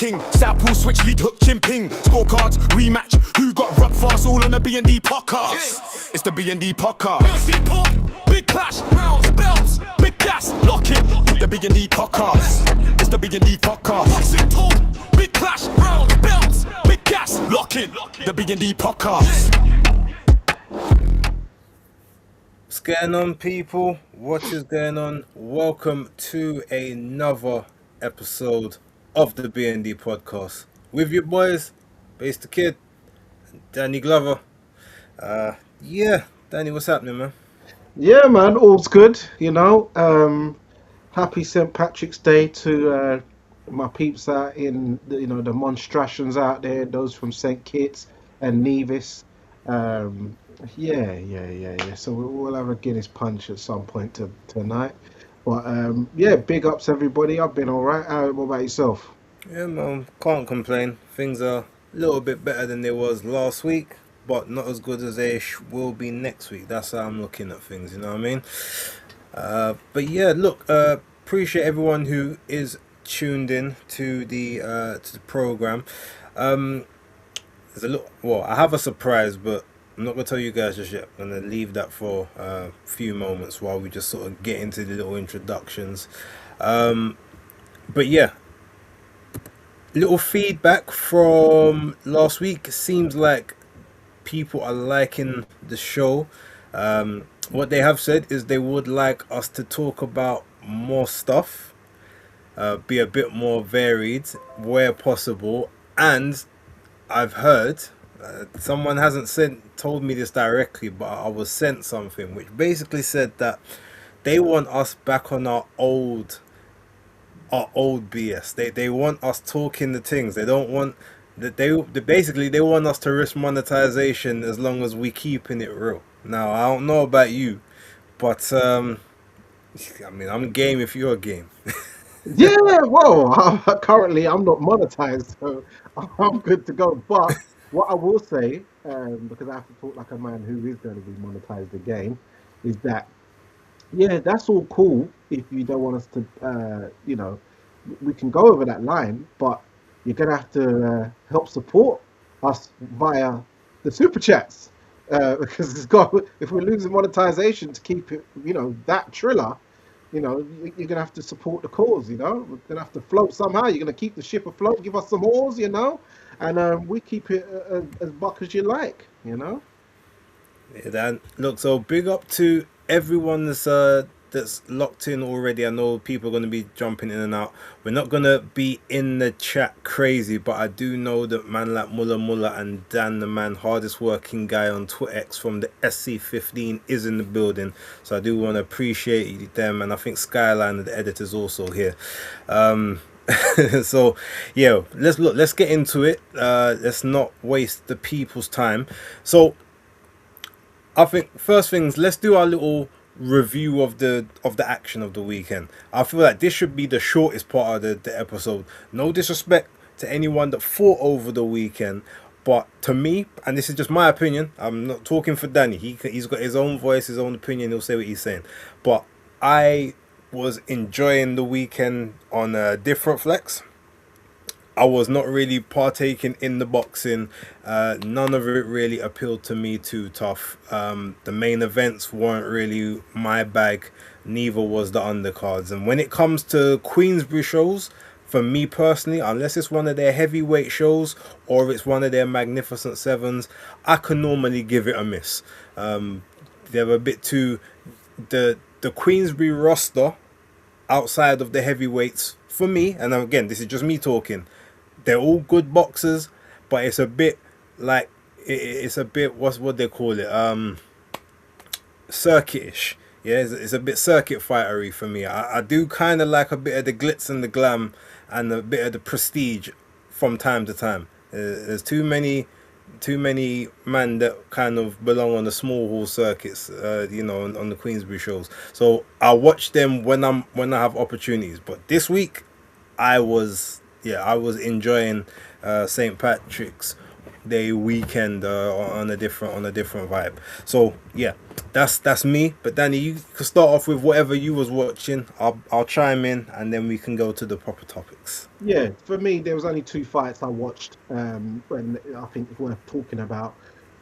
king. Southpaw switch lead hook chin ping. Scorecards rematch. Who got rock fast? All on the B&D podcast. It's the B&D podcast. Big clash, rounds, belts, big gas, lock it. The B&D podcast. It's the B&D podcast. Big clash, rounds, belts, big gas, lock it. The B&D podcast. What's going on, people? What is going on? Welcome to another episode of the B&D Podcast with your boys, Base the Kid, and Danny Glover. Danny, what's happening, man? Yeah, man, all's good. Happy St. Patrick's Day to my peeps out in the monstrations out there, those from St. Kitts and Nevis. So we'll have a Guinness punch at some point tonight. But big ups everybody. I've been all right. What about yourself? Yeah, man, can't complain. Things are a little bit better than they was last week, but not as good as they will be next week. That's how I'm looking at things, you know what I mean? Appreciate everyone who is tuned in to the program. I have a surprise, but I'm not going to tell you guys just yet. I'm going to leave that for a few moments while we just sort of get into the little introductions. Little feedback from last week. Seems like people are liking the show. What they have said is they would like us to talk about more stuff, be a bit more varied where possible. And I've heard... someone hasn't told me this directly, but I was sent something which basically said that they want us back on our old BS. They want us talking the things. They don't want that. They want us to risk monetization as long as we keeping it real. Now I don't know about you, but I'm game if you're game. Yeah, well, currently I'm not monetized, so I'm good to go. But what I will say, because I have to talk like a man who is going to be monetized again, is that, that's all cool if you don't want us to, we can go over that line, but you're going to have to help support us via the super chats, because if we're losing monetization to keep it, that triller, you're going to have to support the cause, we're going to have to float somehow. You're going to keep the ship afloat, give us some oars, and we keep it as buck as you like, Yeah, Dan. Look, so big up to everyone that's locked in already. I know people are going to be jumping in and out. We're not going to be in the chat crazy, but I do know that man like Mulla and Dan, the man, hardest working guy on TwitX from the SC15 is in the building. So I do want to appreciate them, and I think Skyline, the editor's also here. So yeah, let's get into it. Let's not waste the people's time. So I think first things, let's do our little review of the action of the weekend. I feel like this should be the shortest part of the episode. No disrespect to anyone that fought over the weekend, but to me, and this is just my opinion, I'm not talking for Danny, he's got his own voice, his own opinion, he'll say what he's saying, but I was enjoying the weekend on a different flex. I was not really partaking in the boxing. None of it really appealed to me too tough. The main events weren't really my bag. Neither was the undercards. And when it comes to Queensbury shows, for me personally, unless it's one of their heavyweight shows or it's one of their Magnificent Sevens, I can normally give it a miss. They're a bit too... The Queensbury roster outside of the heavyweights, for me, and again, this is just me talking, they're all good boxers, but it's a bit like, it's a bit, what they call it, circuit-ish. Yeah, it's a bit circuit fightery for me. I do kind of like a bit of the glitz and the glam and a bit of the prestige from time to time. There's too many men that kind of belong on the small hall circuits, on the Queensbury shows. So I watch them when I have opportunities. But this week, I was enjoying St. Patrick's day weekend on a different vibe. So yeah, that's me. But Danny, you can start off with whatever you was watching. I'll chime in, and then we can go to the proper topics. Yeah, for me, there was only two fights I watched, and I think it's worth talking about.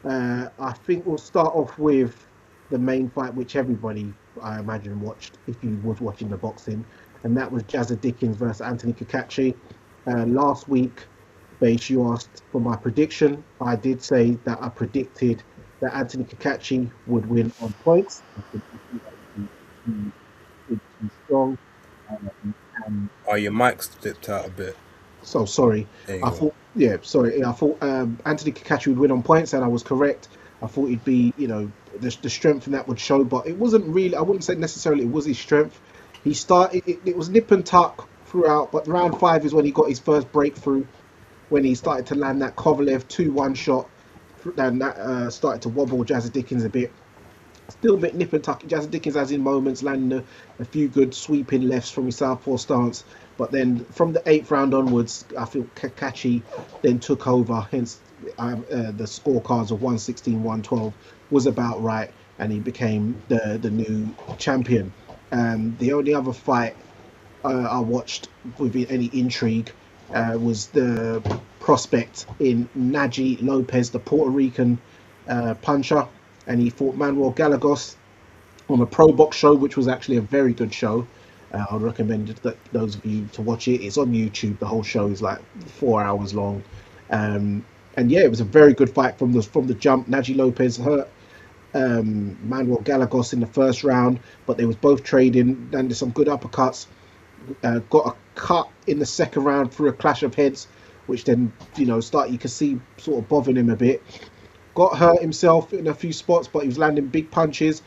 I think we'll start off with the main fight, which everybody, I imagine, watched if you was watching the boxing, and that was Jazza Dickens versus Anthony Kakachi. Last week, Base, you asked for my prediction. I did say that I predicted that Anthony Kakachi would win on points. I think he's strong. And Oh, your mic's dipped out a bit. so sorry. There you I go. thought, yeah, sorry. I thought Anthony Kakachi would win on points, and I was correct. I thought he'd be, the strength in that would show, but it wasn't really. I wouldn't say necessarily it was his strength. He started. It was nip and tuck throughout, but round 5 is when he got his first breakthrough, when he started to land that Kovalev 2-1 shot, and that started to wobble Jazza Dickens a bit. Still a bit nip and tuck. Jazza Dickens has in moments landing a few good sweeping lefts from his southpaw stance, but then from the 8th round onwards, I feel Kakachi then took over. Hence, the scorecards of 116-112 was about right, and he became the new champion. The only other fight I watched with any intrigue was the prospect in Naji Lopez, the Puerto Rican puncher, and he fought Manuel Gallegos on a Pro Box show, which was actually a very good show. I would recommend that those of you to watch it. It's on YouTube. The whole show is like 4 hours long, and yeah, it was a very good fight from the jump. Naji Lopez hurt Manuel Gallegos in the first round, but they was both trading, and there's some good uppercuts. Got a cut in the second round through a clash of heads, which then you could see sort of bothering him a bit. Got hurt himself in a few spots, but he was landing big punches.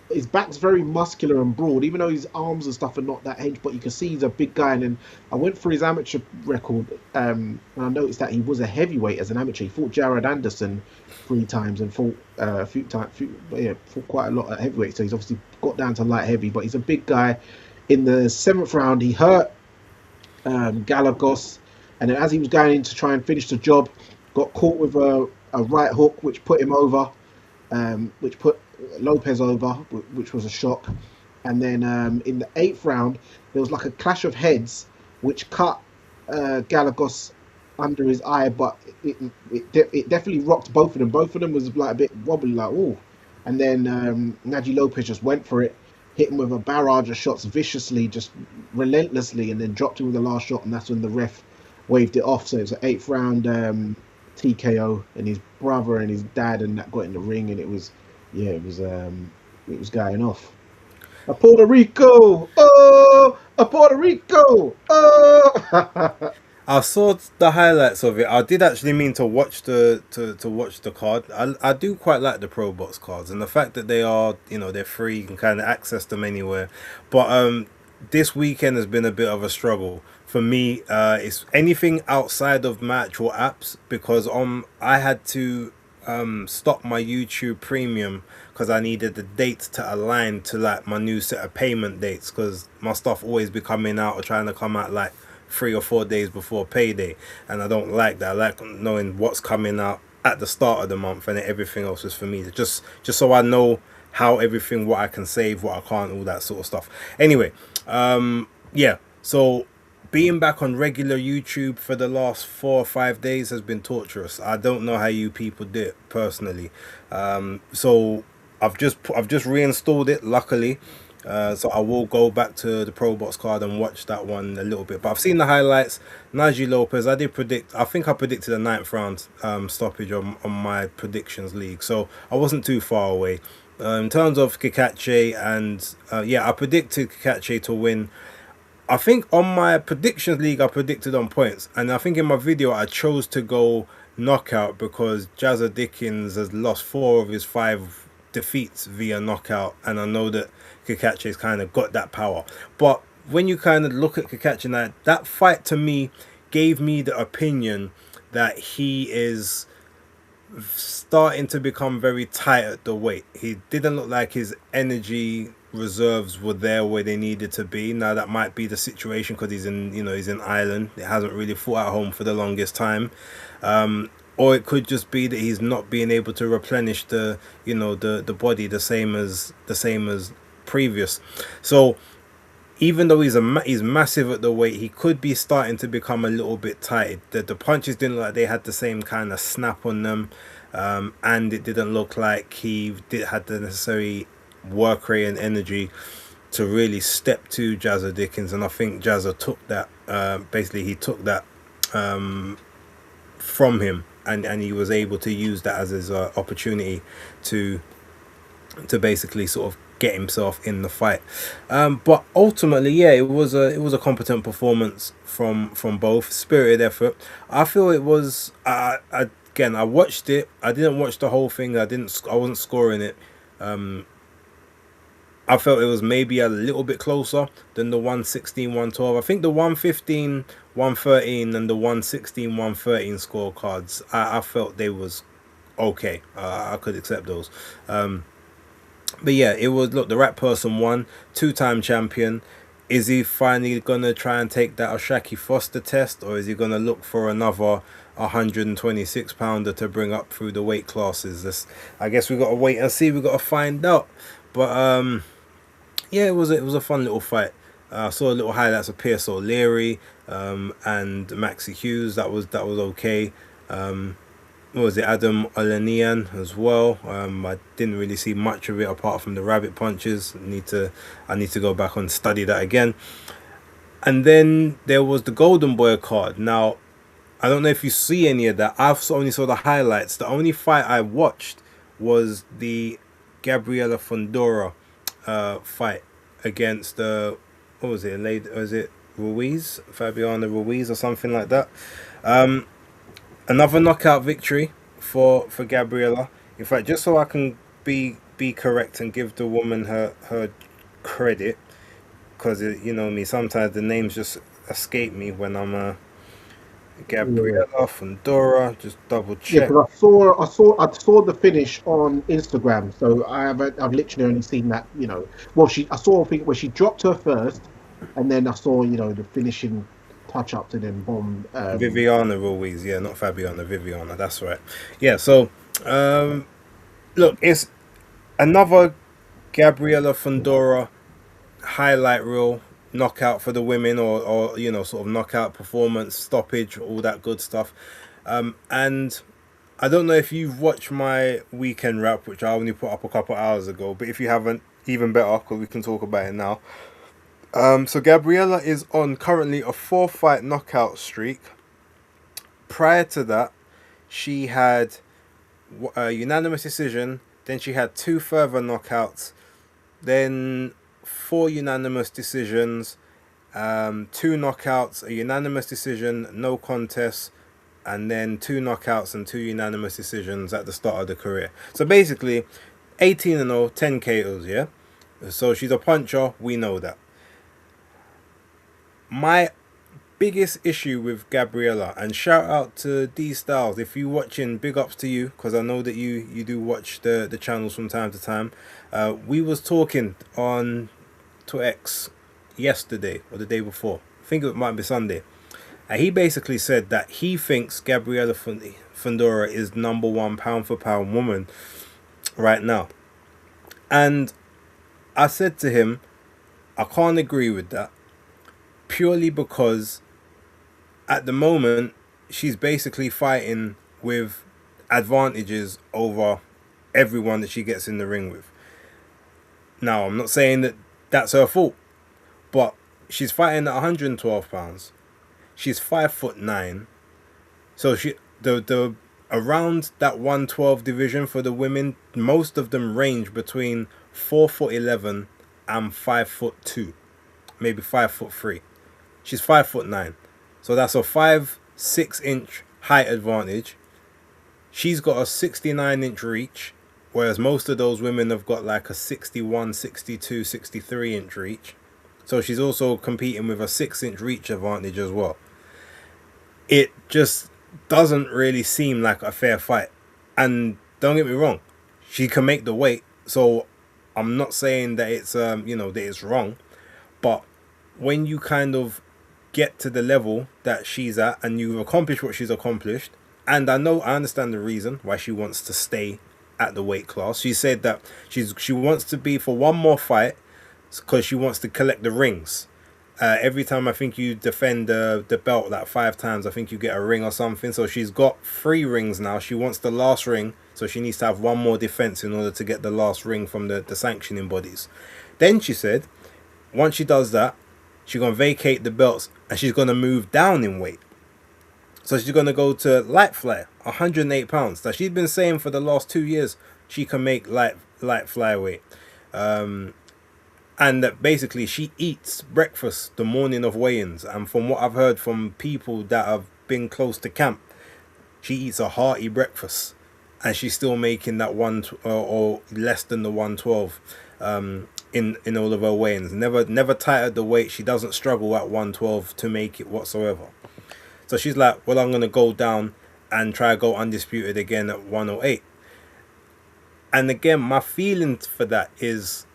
His back's very muscular and broad, even though his arms and stuff are not that hedged, but you can see he's a big guy. And then I went for his amateur record, and I noticed that he was a heavyweight as an amateur. He fought Jared Anderson 3 times and fought fought quite a lot at heavyweight. So he's obviously got down to light heavy, but he's a big guy. In the 7th round, he hurt Gallegos, and then as he was going in to try and finish the job, got caught with a right hook, which put him over, which put Lopez over, which was a shock. And then in the 8th round, there was like a clash of heads, which cut Gallegos under his eye, but it definitely rocked both of them. Both of them was like a bit wobbly, like, ooh. And then Naji Lopez just went for it, hit him with a barrage of shots viciously, just relentlessly, and then dropped him with the last shot, and that's when the ref waved it off. So it was an 8th round TKO, and his brother and his dad and that got in the ring, and it was going off. A Puerto Rico, oh, a Puerto Rico, oh. I saw the highlights of it. I did actually mean to watch the watch the card. I do quite like the Pro Box cards, and the fact that they are, they're free, you can kind of access them anywhere. But this weekend has been a bit of a struggle for me. It's anything outside of match or apps, because I had to stop my YouTube Premium because I needed the dates to align to like my new set of payment dates, because my stuff always be coming out or trying to come out like 3 or 4 days before payday, and I don't like that. I like knowing what's coming out at the start of the month, and then everything else is for me, just so I know how everything, what I can save, what I can't, all that sort of stuff. Anyway, yeah, so being back on regular YouTube for the last 4 or 5 days has been torturous. I don't know how you people do it personally. So I've just reinstalled it, luckily. So I will go back to the Pro Box card and watch that one a little bit. But I've seen the highlights. Naji Lopez, I think I predicted a 9th round stoppage on my predictions league. So I wasn't too far away. In terms of Kakachi, and I predicted Kakachi to win. I think on my predictions league, I predicted on points. And I think in my video, I chose to go knockout because Jazza Dickens has lost 4 of his 5 defeats via knockout. And I know that Kakachi's kind of got that power. But when you kind of look at Kakachi now, that fight to me gave me the opinion that he is starting to become very tight at the weight. He didn't look like his energy reserves were there where they needed to be. Now that might be the situation because he's in Ireland. It hasn't really fought at home for the longest time. Or it could just be that he's not being able to replenish the body the same as previous. So even though he's massive at the weight, he could be starting to become a little bit tight. The punches didn't look like they had the same kind of snap on them, and it didn't look like he had the necessary work rate and energy to really step to Jazza Dickens. And I think Jazza took that. Basically, he took that from him, and he was able to use that as his opportunity to basically sort of get himself in the fight. But ultimately, yeah, it was a competent performance from both. Spirited effort. I feel it was. Again, I watched it. I didn't watch the whole thing. I wasn't scoring it. I felt it was maybe a little bit closer than the 116, 112. I think the 115, 113 and the 116, 113 scorecards, I felt they was okay. I could accept those. But yeah, it was, look, the right person won. 2-time champion. Is he finally going to try and take that Oshaki Foster test, or is he going to look for another 126 pounder to bring up through the weight classes? I guess we got to wait and see. We got to find out. But yeah, it was a fun little fight. I saw a little highlights of Pierce O'Leary and Maxi Hughes. That was okay. What was it? Adam Olaniyan as well. I didn't really see much of it apart from the rabbit punches. I need to go back and study that again. And then there was the Golden Boy card. Now, I don't know if you see any of that. I've only saw the highlights. The only fight I watched was the Gabriela Fundora fight against what was it? Was it Ruiz? Fabiana Ruiz or something like that. Another knockout victory for Gabriela. In fact, just so I can be correct and give the woman her credit, because you know me, sometimes the names just escape me when I'm Gabriela Fundora. Just double check. Yeah, because I saw the finish on Instagram, so I've literally only seen that. Well, I saw a thing where she dropped her first, and then I saw the finishing touch up to then bomb. Viviana Ruiz, yeah, not Fabiana, Viviana. That's right. Yeah. So, look, it's another Gabriela Fundora highlight reel knockout for the women, or sort of knockout performance, stoppage, all that good stuff. And I don't know if you've watched my weekend wrap, which I only put up a couple hours ago, but if you haven't, even better, because we can talk about it now. So Gabriela is on currently a 4-fight knockout streak. Prior to that, she had a unanimous decision, then she had 2 further knockouts, then 4 unanimous decisions, 2 knockouts, a unanimous decision, no contests, and then 2 knockouts and 2 unanimous decisions at the start of the career. So basically, 18-0, 10 KOs, yeah? So she's a puncher, we know that. My biggest issue with Gabriela, and shout out to D Styles, if you're watching, big ups to you, because I know that you do watch the channels from time to time. We was talking on X yesterday or the day before, I think it might be Sunday, and he basically said that he thinks Gabriela Fundora is number 1 pound for pound woman right now. And I said to him, I can't agree with that, purely because at the moment she's basically fighting with advantages over everyone that she gets in the ring with. Now, I'm not saying that that's her fault, but she's fighting at 112 pounds. She's 5'9", so the around that 112 division for the women, most of them range between 4'11" and 5'2", maybe 5'3". She's 5'9", so that's a 5-6 inch height advantage. She's got a 69-inch reach, whereas most of those women have got like a 61, 62, 63-inch reach. So she's also competing with a 6-inch reach advantage as well. It just doesn't really seem like a fair fight. And don't get me wrong, she can make the weight, so I'm not saying that it's that it's wrong, but when you kind of get to the level that she's at and you've accomplished what she's accomplished, and I understand the reason why she wants to stay at the weight class. She said that she wants to be for one more fight because she wants to collect the rings. Every time I think you defend the belt like 5 times, I think you get a ring or something. So she's got 3 rings now. She wants the last ring, so she needs to have one more defense in order to get the last ring from the sanctioning bodies. Then she said, once she does that, she's going to vacate the belts and she's going to move down in weight. So she's going to go to light fly, 108 pounds. That she's been saying for the last 2 years she can make light flyweight. And that basically she eats breakfast the morning of weigh-ins. And from what I've heard from people that have been close to camp, she eats a hearty breakfast. And she's still making that or less than the 112 in all of her weigh-ins. Never tightened the weight. She doesn't struggle at 112 to make it whatsoever. So she's like, well, I'm going to go down and try to go undisputed again at 108. And again, my feeling for that is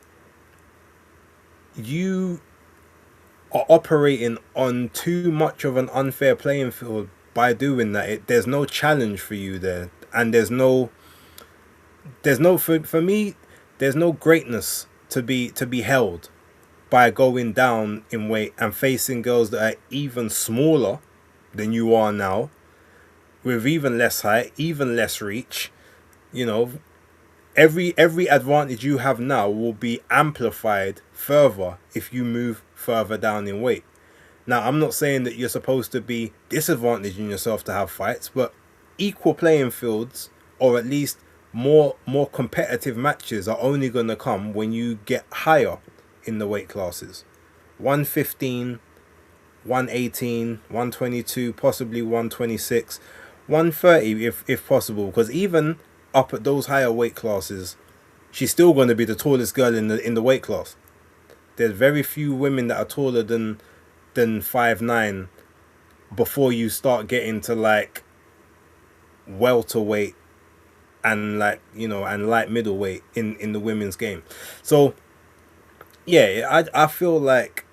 you are operating on too much of an unfair playing field by doing that. There's no challenge for you there. And there's no for me, there's no greatness to be held by going down in weight and facing girls that are even smaller than you are now, with even less height, even less reach. Every advantage you have now will be amplified further if you move further down in weight. Now, I'm not saying that you're supposed to be disadvantaging yourself to have fights, but equal playing fields, or at least more competitive matches, are only going to come when you get higher in the weight classes. 115, 118, 122, possibly 126, 130 if possible, because even up at those higher weight classes, she's still going to be the tallest girl in the weight class. There's very few women that are taller than 5'9" before you start getting to like welterweight and and light middleweight in the women's game. So yeah, I feel like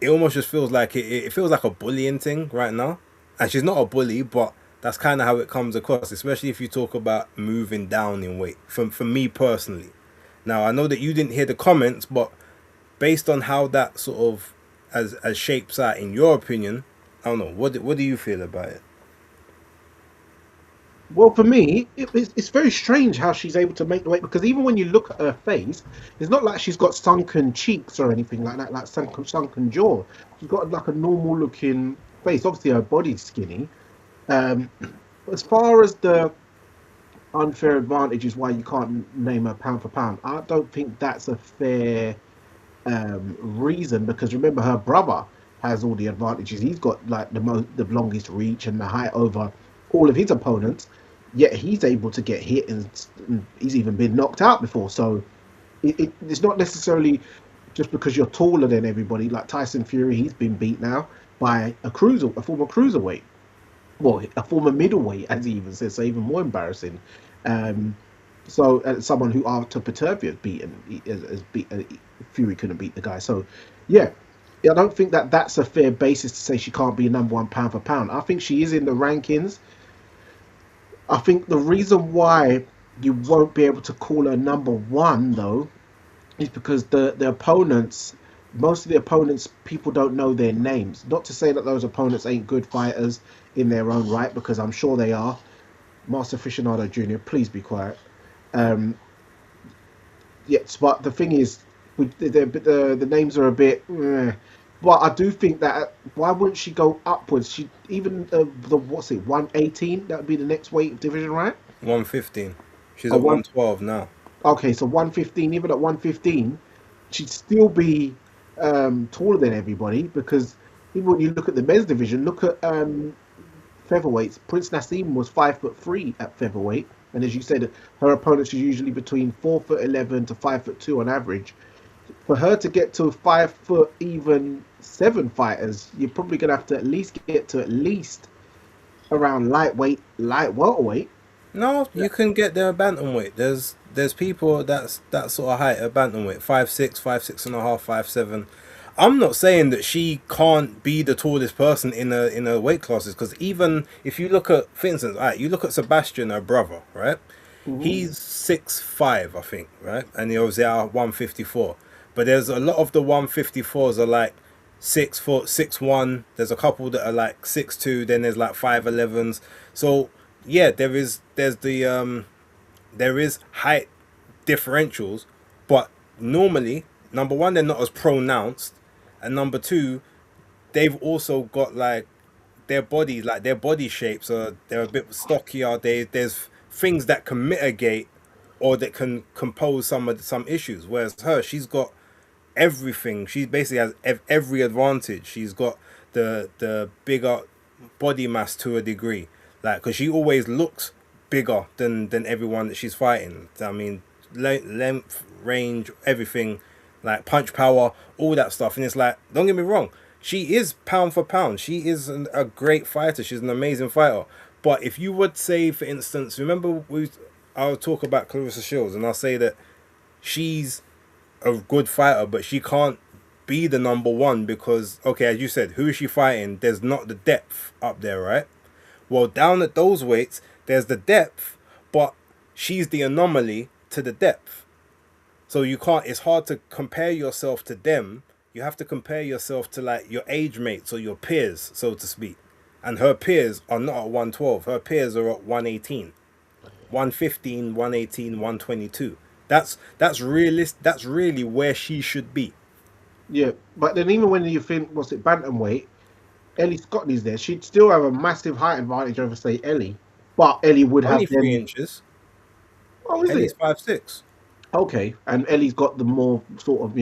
it almost just feels like it feels like a bullying thing right now. And she's not a bully, but that's kind of how it comes across, especially if you talk about moving down in weight. For me personally. Now, I know that you didn't hear the comments, but based on how that sort of as shapes out in your opinion, I don't know, what do you feel about it? Well, for me, it's very strange how she's able to make the weight, because even when you look at her face, it's not like she's got sunken cheeks or anything like that, like sunken jaw. She's got like a normal looking face. Obviously, her body's skinny. As far as the unfair advantage is why you can't name her pound for pound, I don't think that's a fair reason, because remember, her brother has all the advantages. He's got like the longest reach and the height over all of his opponents, yet he's able to get hit and he's even been knocked out before. So it's not necessarily just because you're taller than everybody. Like Tyson Fury, he's been beat now by a former cruiserweight, well, a former middleweight, as he even says, so even more embarrassing. So someone who Artur Petervia has beaten, Fury couldn't beat the guy. So yeah, I don't think that's a fair basis to say she can't be number one pound for pound. I think she is in the rankings. I think the reason why you won't be able to call her number one, though, is because the opponents, most of the opponents, people don't know their names. Not to say that those opponents ain't good fighters in their own right, because I'm sure they are. Master Aficionado Jr., please be quiet. Yes, but the thing is, the names are a bit... But I do think that, why wouldn't she go upwards? She even the 118, that would be the next weight division, right? 115. She's at 112 now. Okay, so 115, even at 115, she'd still be taller than everybody, because even when you look at the men's division, look at featherweights. Prince Nassim was 5'3" at featherweight, and as you said, her opponents are usually between 4'11" to 5'2" on average. For her to get to 5'7" fighters, you're probably gonna have to at least get to at least around light welterweight, No, Yeah. you can get there at bantamweight. There's people that's that sort of height at bantamweight, 5'6", 5'6.5", 5'7". I'm not saying that she can't be the tallest person in a weight classes, because even if you look at, for instance, all right, you look at Sebastian, her brother, right? Mhm. He's 6'5", I think, right? And he obviously are 154. But there's a lot of the 154s are like 6 foot, 6'1". There's a couple that are like 6'2". Then there's like 5'11s. So yeah, there is height differentials, but normally, number one, they're not as pronounced, and number two, they've also got like their body shapes are, they're a bit stockier. There's things that can mitigate or that can compose some issues. Whereas her, she's got everything. She basically has every advantage. She's got the bigger body mass to a degree, like, because she always looks bigger than everyone that she's fighting. I mean, length, range, everything, like punch power, all that stuff. And it's like, don't get me wrong, she is pound for pound. She is a great fighter. She's an amazing fighter. But if you would say, for instance, remember I'll talk about Clarissa Shields, and I'll say that she's a good fighter, but she can't be the number one because, okay, as you said, who is she fighting? There's not the depth up there, right? Well, down at those weights, there's the depth, but she's the anomaly to the depth. So you can't, it's hard to compare yourself to them. You have to compare yourself to like your age mates or your peers, so to speak. And her peers are not at 112. Her peers are at 118, 115, 118, 122. That's realist. That's really where she should be. Yeah, but then even when you think, what's it, bantamweight, Ellie Scotty's there, she'd still have a massive height advantage over, say, Ellie. But Ellie would Only have 3 inches. oh, is Ellie's it? 5'6". Okay, and Ellie's got the more sort of,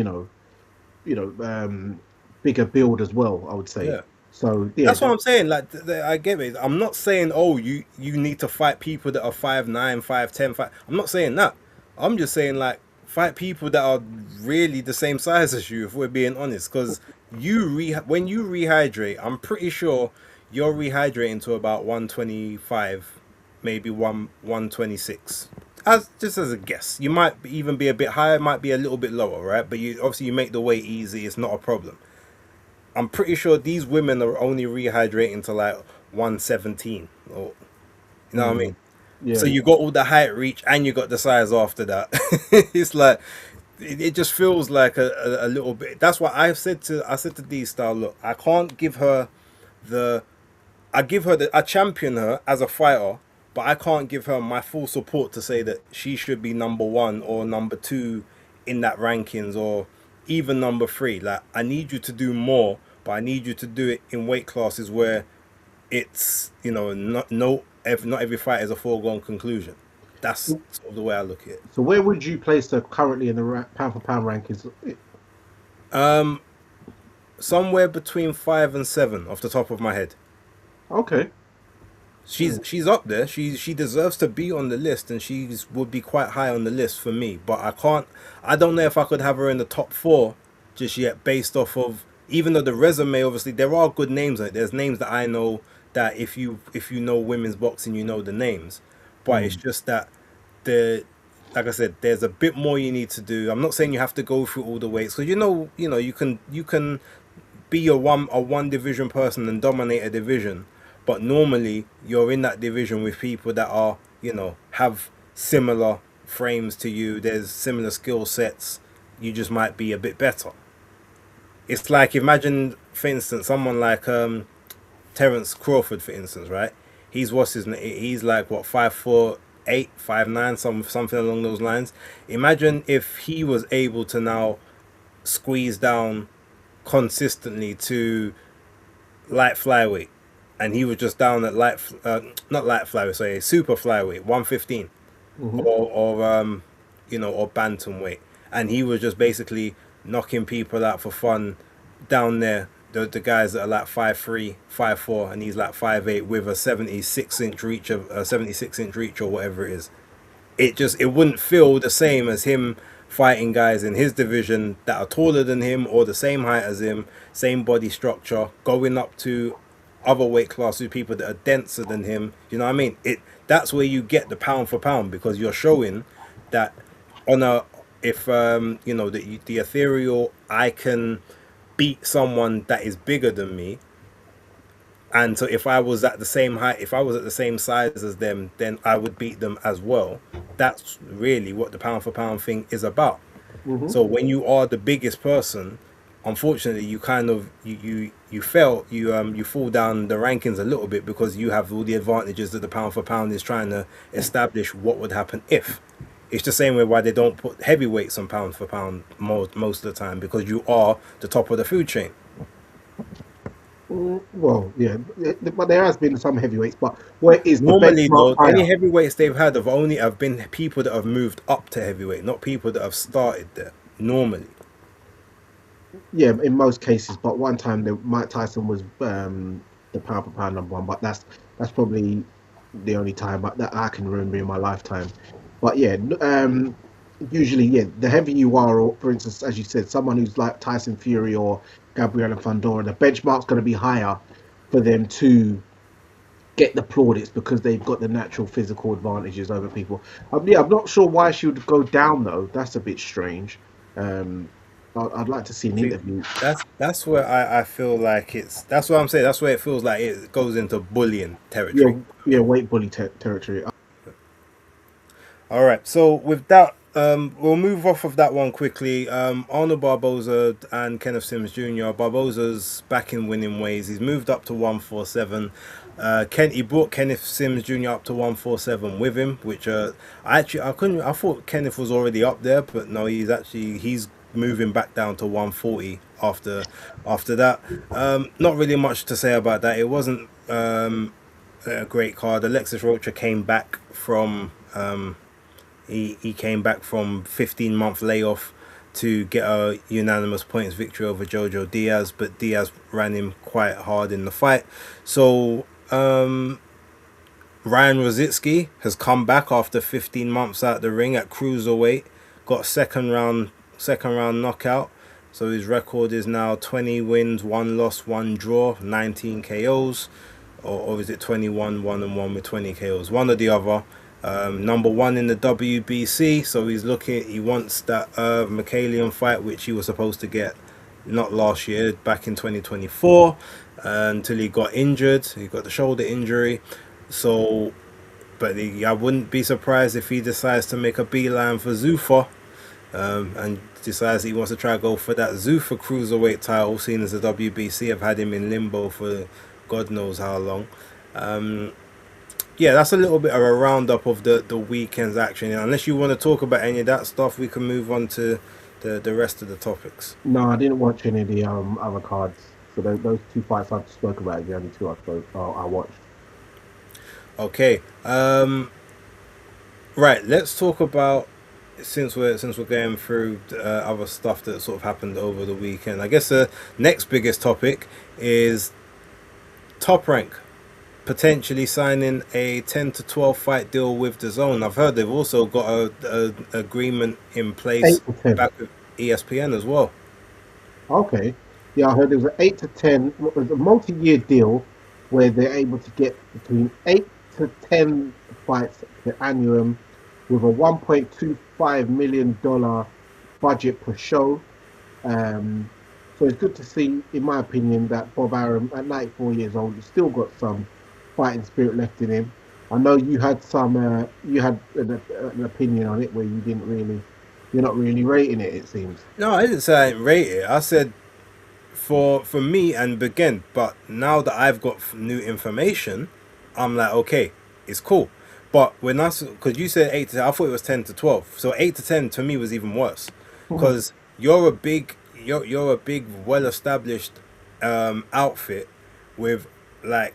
bigger build as well, I would say. Yeah. So yeah, That's what I'm saying. Like, I get it. I'm not saying, oh, you need to fight people that are 5'9", 5'10". I'm not saying that. I'm just saying, like, fight people that are really the same size as you, if we're being honest. Because when you rehydrate, I'm pretty sure you're rehydrating to about 125, maybe 126. As a guess, you might even be a bit higher, might be a little bit lower, right? But you obviously you make the weight easy. It's not a problem. I'm pretty sure these women are only rehydrating to like 117, or you know what I mean. So yeah, you got all the height reach and you got the size after that. It's like it just feels like a little bit. That's why I said to D Star, look, I can't give her the I champion her as a fighter, but I can't give her my full support to say that she should be number one or number two in that rankings, or even number three. Like, I need you to do more, but I need you to do it in weight classes where it's, not every fight is a foregone conclusion. That's sort of the way I look at it. so where would you place her currently in the pound for pound rankings? Somewhere between 5 and 7 off the top of my head. Okay. She's up there. She deserves to be on the list, and would be quite high on the list for me. But I don't know if I could have her in the top four just yet, based off of, even though the resume, obviously there are good names on it. There's names that I know that if you know women's boxing, you know the names. But it's just that like I said, there's a bit more you need to do. I'm not saying you have to go through all the weights, because you can be a one division person and dominate a division, but normally you're in that division with people that are, have similar frames to you. There's similar skill sets. You just might be a bit better. It's like, imagine, for instance, someone like Terence Crawford, for instance, right? He's like what, 5'8", 5'9", something along those lines. Imagine if he was able to now squeeze down consistently to light flyweight, and he was just down at not light flyweight, sorry, super flyweight, 115, or bantamweight, and he was just basically knocking people out for fun down there. The guys that are like 5'3", 5'4", and he's like 5'8", with a 76-inch reach or whatever it is. It wouldn't feel the same as him fighting guys in his division that are taller than him or the same height as him, same body structure, going up to other weight classes, people that are denser than him. You know what I mean? That's where you get the pound for pound, because you're showing that on a if you know the ethereal, I can beat someone that is bigger than me. And so if I was at the same height, if I was at the same size as them, then I would beat them as well. That's really what the pound for pound thing is about. So when you are the biggest person, unfortunately, you kind of you fall down the rankings a little bit, because you have all the advantages that the pound for pound is trying to establish what would happen if. It's the same way why they don't put heavyweights on pound for pound most of the time, because you are the top of the food chain. Well, yeah, but there has been some heavyweights. But where is the Normally, though, benchmark higher? any heavyweights they've had have been people that have moved up to heavyweight, not people that have started there. Normally, Yeah, in most cases. But one time, Mike Tyson was the pound for pound number one. But that's probably the only time that I can remember in my lifetime. But yeah, usually, yeah, the heavier you are, or for instance, as you said, someone who's like Tyson Fury or Gabriel Fundora, the benchmark's going to be higher for them to get the plaudits, because they've got the natural physical advantages over people. Yeah, I'm not sure why she would go down though. That's a bit strange. I'd like to see an interview. that's where I feel like that's what I'm saying. That's where it feels like it goes into bullying Yeah, territory. yeah, weight bully territory. All right. So with that, we'll move off of that one quickly. Arnold Barboza and Kenneth Sims Jr. Barboza's back in winning ways. He's moved up to 147. He brought Kenneth Sims Jr. up to 147 with him, which I thought Kenneth was already up there, but no, he's moving back down to 140 after that. Not really much to say about that. It wasn't a great card. Alexis Rocha came back from he came back from 15-month layoff to get a unanimous points victory over Jojo Diaz, but Diaz ran him quite hard in the fight. So Ryan Rosicki has come back after 15 months out the ring at cruiserweight, got second round knockout. So his record is now 20 wins, 1 loss, 1 draw, 19 KOs, or is it 21 1-1 with 20 KOs? One or the other. Number 1 in the WBC, so he wants that Michaelian fight, which he was supposed to get not last year, back in 2024, until he got injured. He got the shoulder injury. So, but I wouldn't be surprised if he decides to make a beeline for Zuffa, and decides he wants to try to go for that Zuffa cruiserweight title, seeing as the WBC have had him in limbo for God knows how long. Yeah, that's a little bit of a roundup of the weekend's action. Unless you want to talk about any of that stuff, we can move on to the rest of the topics. No, I didn't watch any of the other cards. So those two fights I've spoken about, the only two I watched. Okay. Right. Let's talk about, since we're going through other stuff that sort of happened over the weekend. I guess the next biggest topic is Top Rank potentially signing a 10 to 12 fight deal with DAZN. I've heard they've also got a agreement in place back with ESPN as well. Okay. Yeah, I heard there was an 8 to 10, it was a multi-year deal where they're able to get between 8 to 10 fights per annum with a $1.25 million budget per show. So it's good to see, in my opinion, that Bob Arum, at 94 years old, has still got some fighting spirit left in him. I know you had an opinion on it where you're not really rating it. It seems. No, I didn't say I didn't rate it. I said for me and begin, but now that I've got new information, I'm like, okay, it's cool. But because you said 8 to 10, I thought it was 10 to 12. So 8 to 10 to me was even worse, because you're a big well-established outfit with like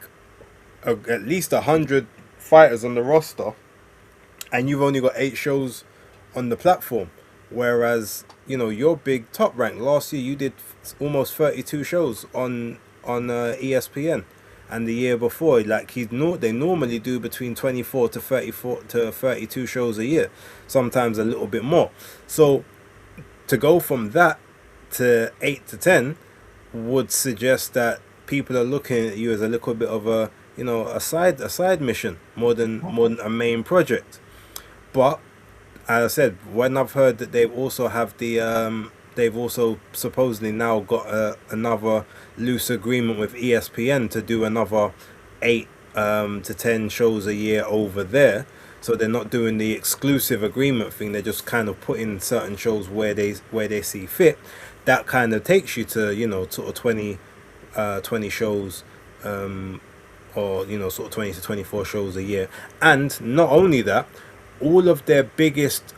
at least 100 fighters on the roster, and you've only got 8 shows on the platform. Whereas, your big Top Rank last year, you did almost 32 shows on ESPN, and the year before, like they normally do between 24 to 34 to 32 shows a year, sometimes a little bit more. So to go from that to 8 to 10 would suggest that people are looking at you as a little bit of a, you know, a side mission more than a main project. But as I said, when I've heard that they've also have the they've also supposedly now got another loose agreement with ESPN to do another 8 to 10 shows a year over there. So they're not doing the exclusive agreement thing. They're just kind of putting certain shows where they see fit. That kind of takes you to, you know, sort of 20 shows, or, you know, sort of 20 to 24 shows a year. And not only that, all of their biggest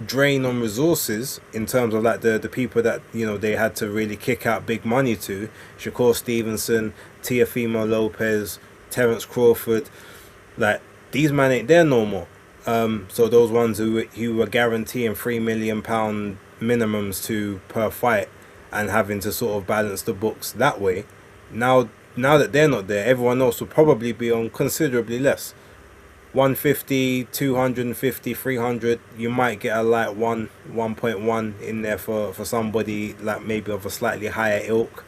drain on resources in terms of like the people that, you know, they had to really kick out big money to, Shakur Stevenson, Teofimo Lopez, Terence Crawford, like these men ain't there no more. So those ones who were guaranteeing £3 million minimums to per fight and having to sort of balance the books that way, now that they're not there, everyone else will probably be on considerably less. 150, 250, 300, you might get a like 1.1 in there for somebody like maybe of a slightly higher ilk.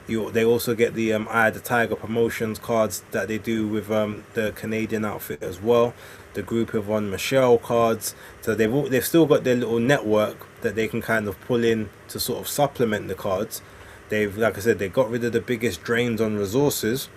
They also get the Eye of the Tiger promotions cards that they do with the Canadian outfit as well, the Group of One Michelle cards. So they've still got their little network that they can kind of pull in to sort of supplement the cards. They've, like I said, they got rid of the biggest drains on resources,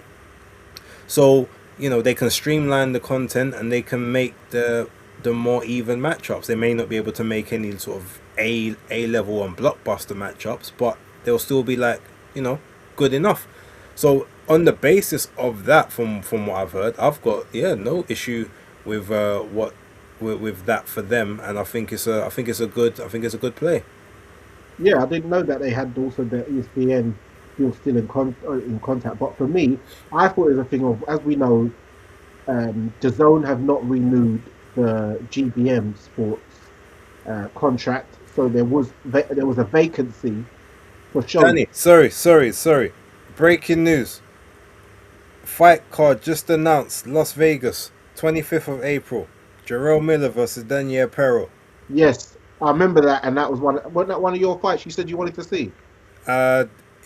so, you know, they can streamline the content and they can make the more even matchups. They may not be able to make any sort of A level and blockbuster matchups, but they'll still be like, you know, good enough. So on the basis of that, from what I've heard, I've got no issue with with that for them, and I think it's a good play. Yeah, I didn't know that they had also the ESPN deal still in contact. But for me, I thought it was a thing of, as we know, DAZN have not renewed the GBM Sports contract, so there was a vacancy for shows. Danny, sorry. Breaking news. Fight card just announced. Las Vegas, 25th of April. Jarrell Miller versus Daniel Perro. Yes, I remember that, and that was wasn't that one of your fights you said you wanted to see?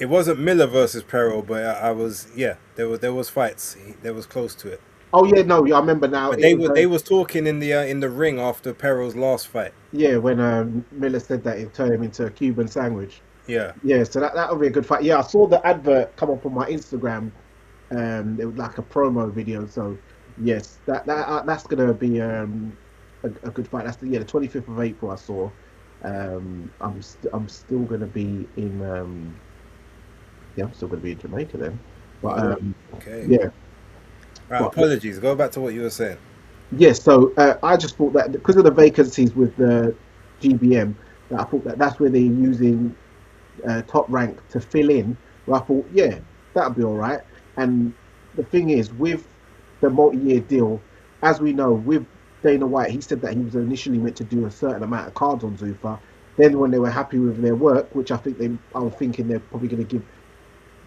It wasn't Miller versus Perro, but I was, there was fights. There was close to it. Oh yeah, no, I remember now. But they was talking in the ring after Perro's last fight. Yeah, when Miller said that it turned him into a Cuban sandwich. Yeah. Yeah, so that would be a good fight. Yeah, I saw the advert come up on my Instagram. It was like a promo video. So yes, that's gonna be a good fight. That's the 25th of April. I saw. I'm still gonna be in. I'm still gonna be in Jamaica then. But okay. Yeah. Right, apologies. Go back to what you were saying. Yes, so I just thought that because of the vacancies with the GBM, that I thought that's where they're using Top Rank to fill in. Where I thought, that'd be all right. And the thing is, with the multi-year deal, as we know, with Dana White, he said that he was initially meant to do a certain amount of cards on Zuffa. Then when they were happy with their work, which I was thinking they're probably going to give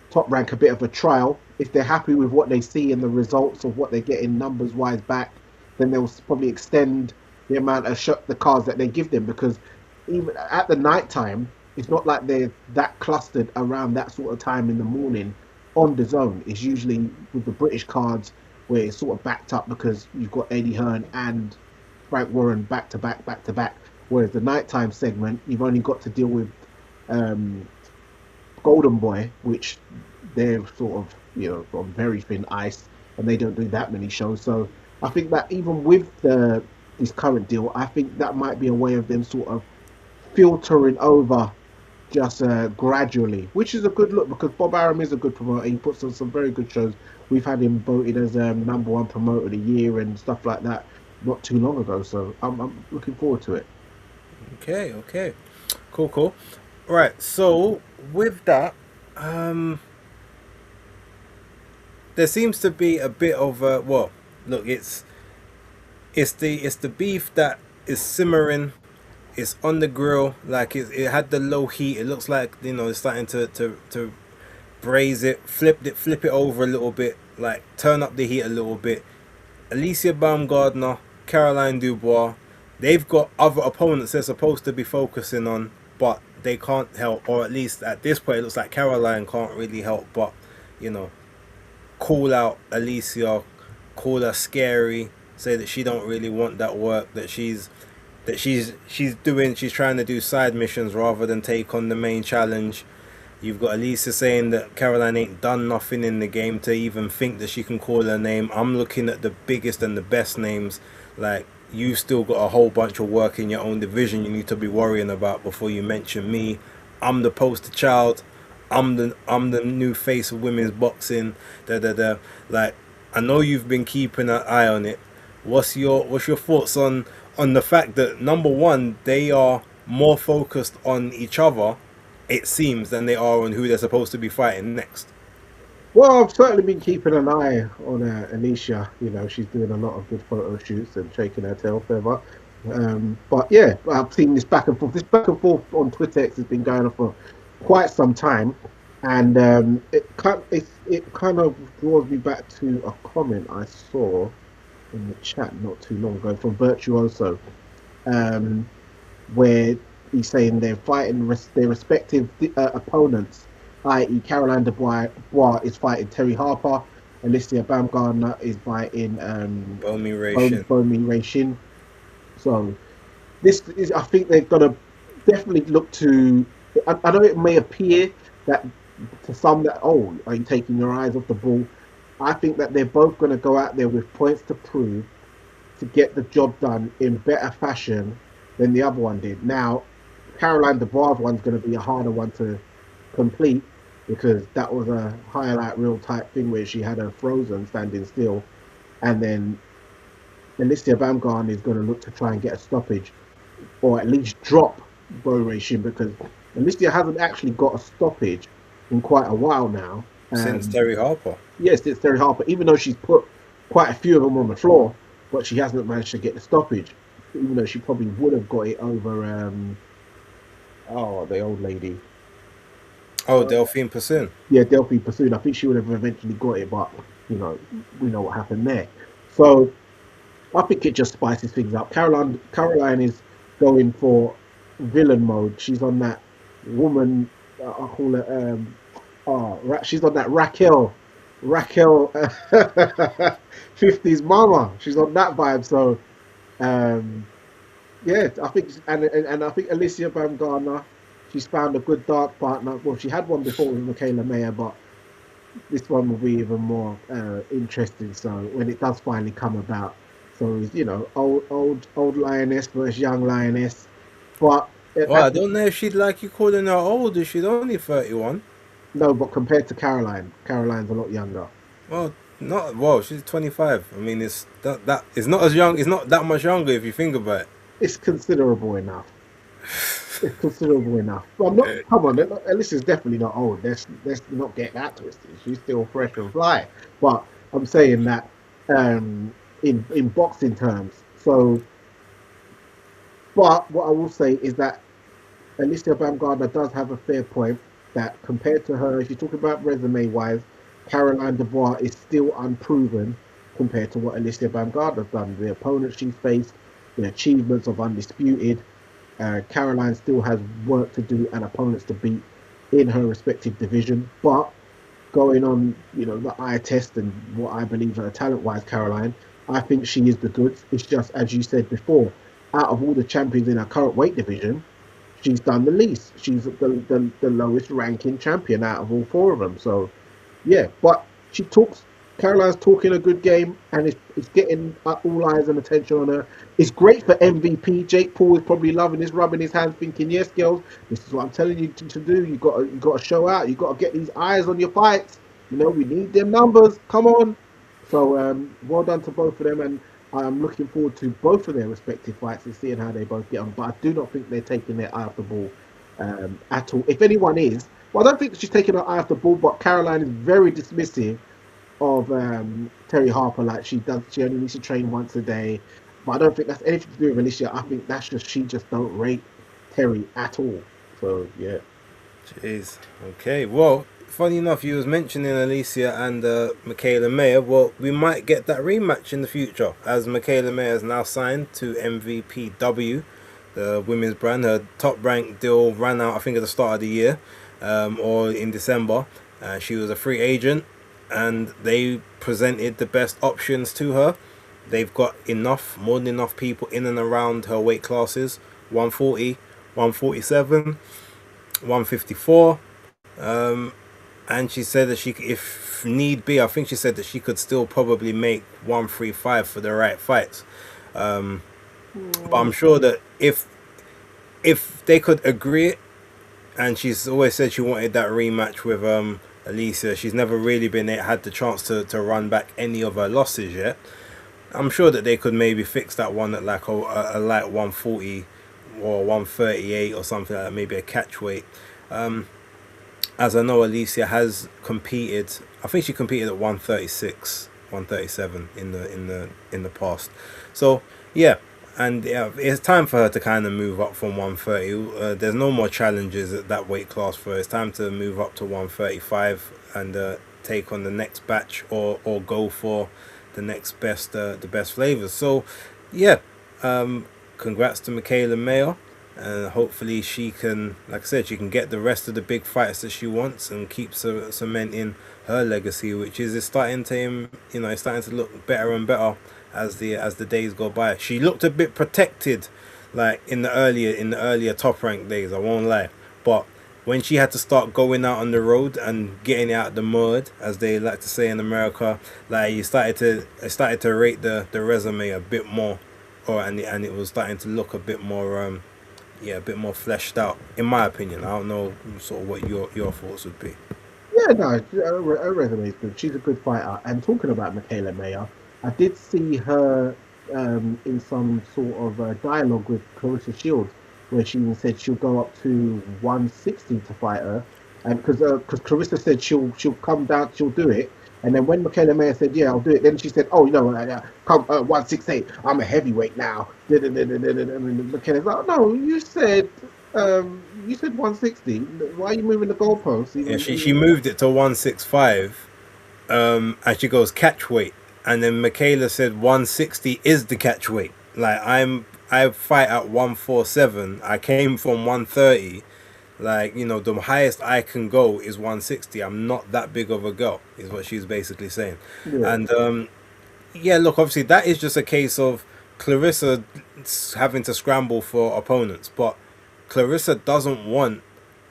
Top Rank a bit of a trial. If they're happy with what they see and the results of what they're getting numbers-wise back, then they'll probably extend the amount of the cards that they give them, because even at the night time, it's not like they're that clustered around that sort of time in the morning on the zone. It's usually with the British cards where it's sort of backed up because you've got Eddie Hearn and Frank Warren back to back. Whereas the nighttime segment, you've only got to deal with Golden Boy, which they're sort of, on very thin ice, and they don't do that many shows. So I think that even with this current deal, I think that might be a way of them sort of filtering over just gradually, which is a good look, because Bob Arum is a good promoter. He puts on some very good shows. We've had him voted as #1 promoter of the year and stuff like that not too long ago. So I'm looking forward to it. Okay. Cool. Right, so with that, there seems to be a bit of look, it's the beef that is simmering. It's on the grill, like it had the low heat. It looks like, it's starting to braise it, flip it over a little bit, like turn up the heat a little bit. Alicia Baumgardner, Caroline Dubois, they've got other opponents they're supposed to be focusing on, but they can't help, or at least at this point, it looks like Caroline can't really help but, you know, call out Alicia, call her scary, say that she don't really want that work, that she's trying to do side missions rather than take on the main challenge. You've got Alicia saying that Caroline ain't done nothing in the game to even think that she can call her name. I'm looking at the biggest and the best names. Like, you've still got a whole bunch of work in your own division you need to be worrying about before you mention me. I'm the poster child. I'm the new face of women's boxing. Like, I know you've been keeping an eye on it. What's your thoughts on the fact that, number one, they are more focused on each other, it seems, than they are on who they're supposed to be fighting next? Well, I've certainly been keeping an eye on Alicia. You know, she's doing a lot of good photo shoots and shaking her tail feather. But yeah, I've seen this back and forth. This back and forth on Twitter has been going on for quite some time, and it kind of draws me back to a comment I saw in the chat not too long ago from Virtuoso, where he's saying they're fighting their respective opponents, i.e. Caroline Dubois is fighting Terry Harper, Alicia Baumgartner is fighting Bomi Ray. So this is, I think they're gonna definitely look to. I know it may appear that to some that, oh, are you taking your eyes off the ball? I think that they're both going to go out there with points to prove to get the job done in better fashion than the other one did. Now, Caroline Dubois one's going to be a harder one to complete because that was a highlight reel type thing where she had her frozen standing still, and then Alicia Baumgartner is going to look to try and get a stoppage or at least drop Bo Racing, because Alicia hasn't actually got a stoppage in quite a while now. Since Terry Harper. Yes, it's Terry Harper, even though she's put quite a few of them on the floor, but she hasn't managed to get the stoppage, even though she probably would have got it over the old lady. Oh, Delphine Passoon. Yeah, Delphine Passoon. I think she would have eventually got it, but, you know, we know what happened there. So I think it just spices things up. Caroline is going for villain mode. She's on that woman, I call it, she's on that Raquel 50s mama. She's on that vibe. So yeah, I think, and I think Alicia Baumgartner, she's found a good dark partner. Well, she had one before with Michaela Mayer, but this one will be even more interesting. So when it does finally come about, so you know, old lioness versus young lioness. But well, I don't know if she'd like you calling her old. She's only 31. No, but compared to Caroline's a lot younger. Well, she's 25. I mean, it's that it's not as young. It's not that much younger if you think about it. It's considerable enough. It's considerable enough. Well, I'm not. Come on, Alicia's definitely not old. Let's not get that twisted. She's still fresh and fly. But I'm saying that in boxing terms. So, but what I will say is that Alicia Baumgartner does have a fair point, that compared to her, if you're talking about resume-wise, Caroline Dubois is still unproven compared to what Alicia Baumgartner's done. The opponents she's faced, the achievements of Undisputed, Caroline still has work to do and opponents to beat in her respective division. But going on, you know, the eye test and what I believe her talent-wise, Caroline, I think she is the goods. It's just, as you said before, out of all the champions in her current weight division, she's done the least. She's the lowest ranking champion out of all four of them. So, yeah, but Caroline's talking a good game, and it's getting all eyes and attention on her. It's great for MVP. Jake Paul is probably loving this, rubbing his hands, thinking, yes, girls, this is what I'm telling you to do. You got to show out. You got to get these eyes on your fights. You know, we need them numbers. Come on. So, well done to both of them, and I'm looking forward to both of their respective fights and seeing how they both get on. But I do not think they're taking their eye off the ball at all. If anyone is, well, I don't think she's taking her eye off the ball, but Caroline is very dismissive of Terry Harper. Like, she only needs to train once a day. But I don't think that's anything to do with Alicia. I think that's just, she just don't rate Terry at all. So, yeah. Jeez. Okay, well, funny enough, you was mentioning Alicia and Michaela Mayer. Well, we might get that rematch in the future, as Michaela Mayer is now signed to MVPW. the women's brand. Her top rank deal ran out, I think, at the start of the year, or in December. She was a free agent, and they presented the best options to her. They've got more than enough people in and around her weight classes: 140, 147, 154. And she said that if need be, I think she said that she could still probably make 135 for the right fights. But I'm sure that if they could agree, and she's always said she wanted that rematch with Alicia. She's never really had the chance to run back any of her losses yet. I'm sure that they could maybe fix that one at like a light 140 or 138 or something like that, maybe a catch weight. As I know, Alicia has competed. I think she competed at 136, 137 in the past. So yeah, and yeah, it's time for her to kind of move up from 130. There's no more challenges at that weight class for her. It's time to move up to 135 and take on the next batch or go for the next best the best flavors. So yeah, congrats to Michaela Mayer. And hopefully she can, like I said, she can get the rest of the big fights that she wants and keep cementing her legacy, which is starting to, it's starting to look better and better as the days go by. She looked a bit protected, like in the earlier top rank days. I won't lie, but when she had to start going out on the road and getting out the mud, as they like to say in America, like I started to rate the resume a bit more, and it was starting to look a bit more a bit more fleshed out, in my opinion. I don't know sort of what your thoughts would be. Yeah, no, her resume is good. She's a good fighter. And talking about Michaela Mayer, I did see her in some sort of dialogue with Clarissa Shields, where she even said she'll go up to 160 to fight her, and because Clarissa said she'll come down, she'll do it. And then when Michaela Mayer said, yeah, I'll do it, then she said, oh, come 168, I'm a heavyweight now. And Michaela's like, no, you said 160. Why are you moving the goalposts? Yeah, she moved it to 165, and she goes catch weight. And then Michaela said 160 is the catch weight. Like, I fight at 147. I came from 130. Like, the highest I can go is 160. I'm not that big of a girl, is what she's basically saying. Yeah. And look, obviously that is just a case of Clarissa having to scramble for opponents, but Clarissa doesn't want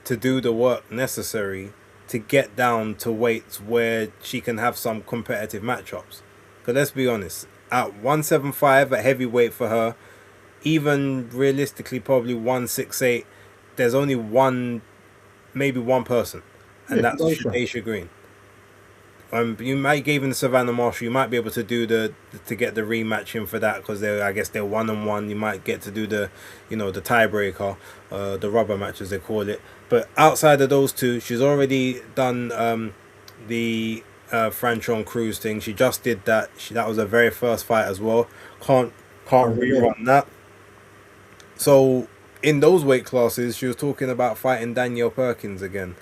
to do the work necessary to get down to weights where she can have some competitive matchups. Because let's be honest, at 175 at heavyweight for her, even realistically probably 168, there's only maybe one person, and that's Shadesha Green. You might give in the Savannah Marshall. You might be able to do to get the rematch in for that, because I guess they're 1-on-1. You might get to do the tiebreaker, the rubber match as they call it. But outside of those two, she's already done the Franchon Cruz thing. She just did that. That was her very first fight as well. Can't rerun that. So in those weight classes, she was talking about fighting Danielle Perkins again,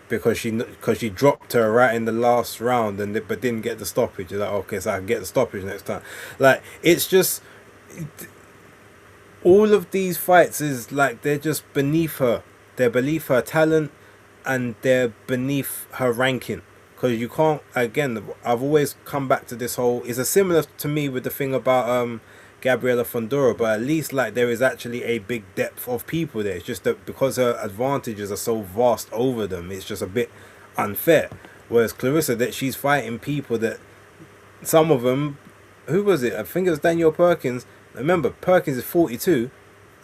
because she dropped her right in the last round, but didn't get the stoppage. You're like, okay, so I can get the stoppage next time. Like, it's just all of these fights is like they're just beneath her. They're beneath her talent, and they're beneath her ranking. Because you can't. Again, I've always come back to this whole. It's a similar to me with the thing about Gabriela Fondura, but at least like there is actually a big depth of people there. It's just that because her advantages are so vast over them, it's just a bit unfair. Whereas Clarissa, that she's fighting people that some of them, who was it? I think it was Danielle Perkins. Remember, Perkins is 42,